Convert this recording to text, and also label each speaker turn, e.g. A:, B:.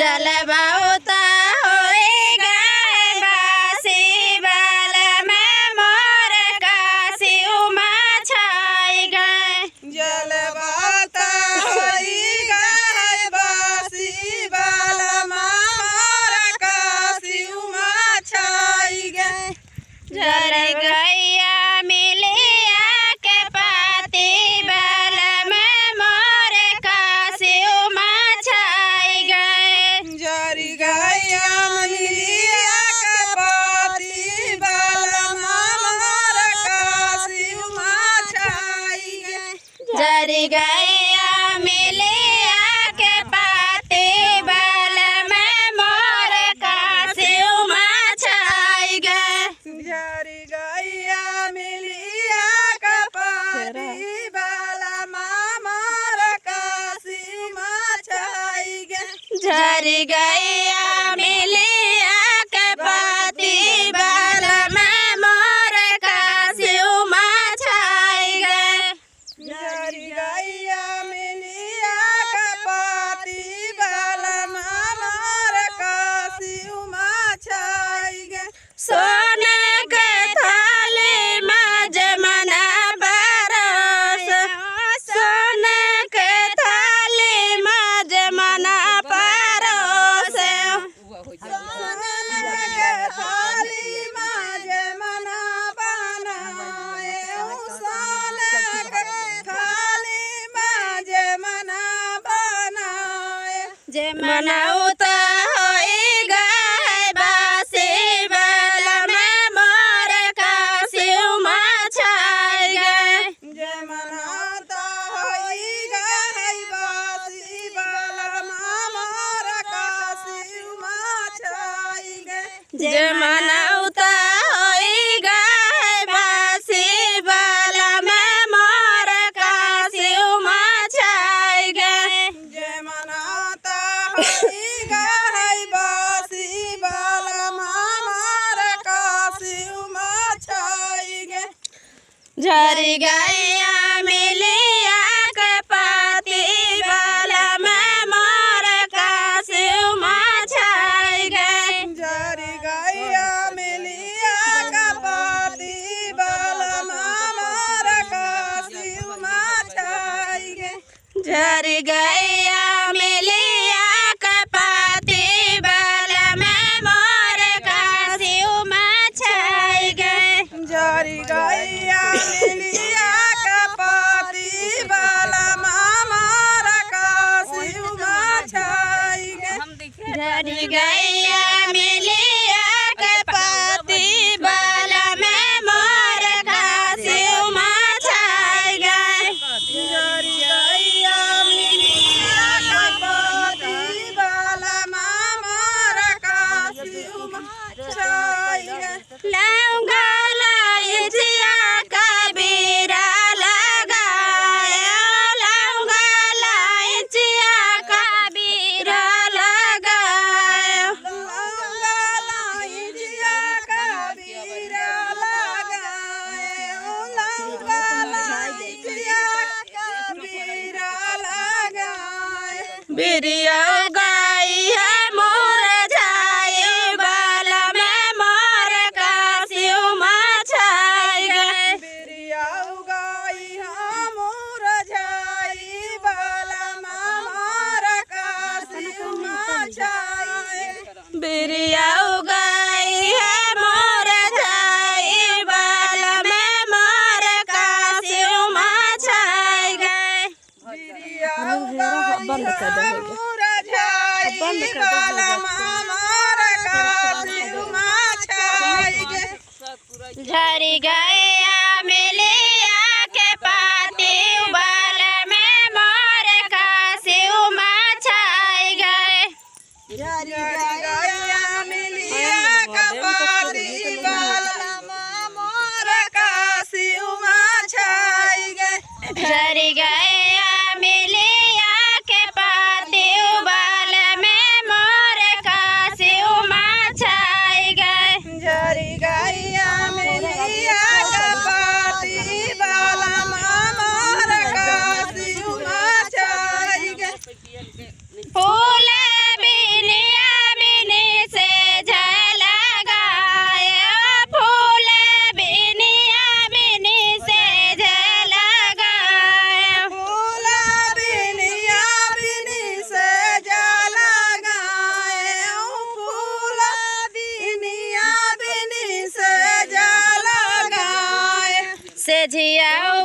A: जलबाउता होई गए बासी बाल में मोर काशी उमा छाई गए।
B: जलबाउता होई गए बासी बाल में मोर काशी उमा छाई गए।
A: झर गैया मिलिया के पाती बाल में मोर काशी उमा छाई गए।
B: जरी गैया मिलिया के पाती बाल में मोर काशी उमा छाई गए।
A: झर गैया मिलिया के पाती बाल में मोर काशी उमा छाई गए।
B: जरी गैया मिलिया के पाती बाल में मोर काशी उमा छाई गए।
A: झर गैया मिलिया के पाती बाल में मोर काशी उमा छाई गए।
B: जरी गैया मिलिया के पाती बाल में मोर काशी उमा छाई गए।
A: सोने के थाली में जमना परस, सोने के थाली में जमना परस।
B: सोने के थाली में जमना बनाए, सोने के थाली में जमना बनाए।
A: जमनौता होई गए बासी बाल में मोर काशी उमा छाई गए।
B: जमनाता होई गई बासी बाल में मोर काशी उमा छाई गए।
A: जमनौता होई गए बासी बाल में मोर काशी उमा छाई गए।
B: जमनाता होई गई बासी बाल में मोर काशी उमा छाई गए।
A: झर गैया मिलिया के पाती बाल में मोर काशी उमा छाई गए।
B: जरी गैया मिलिया के पाती बाल में मोर काशी उमा छाई गए।
A: झर गैया मिलिया के पाती बाल में मोर काशी उमा छाई गए।
B: जरी गैया मिलिया के पाती बाल में मोर काशी उमा छाई गए।
A: झर गैया मिलिया के पाती बाल में मोर काशी उमा छाई गए।
B: जरी गैया मिलिया के पाती बाल में मोर काशी उमा छाई गए।
A: लौंगा लाइचिया कबीरा लगाया, लौंगा लाइचिया कबीरा लगाया।
B: लौंगा लाइचिया कबीरा लगाए, लौंगा लाइचिया कबीरा लगाए।
A: बिरिया गाई है मोर झाई बाल में मोर काशी उमा छाई गए।
B: बिरिया उगाई हम मुरझाई बाल में मोर काशी उमा छाई।
A: बिरिया उगाई है मोर झाई बाल में मोर काशी उमा छाई गए।
B: बिरिया उगाई हम मुरझाई बाल में मोर काशी उमा छाई गए।
A: झर गैया मिलिया के पाती बाल में मोर काशी उमा छाई गए।
B: जरी गैया मिलिया के पाती बाल में मोर काशी उमा छाई गए।
A: झर गैया मिलिया के पाती बाल में मोर काशी उमा छाई गए।
B: जरी गैया मिलिया के
A: से झिया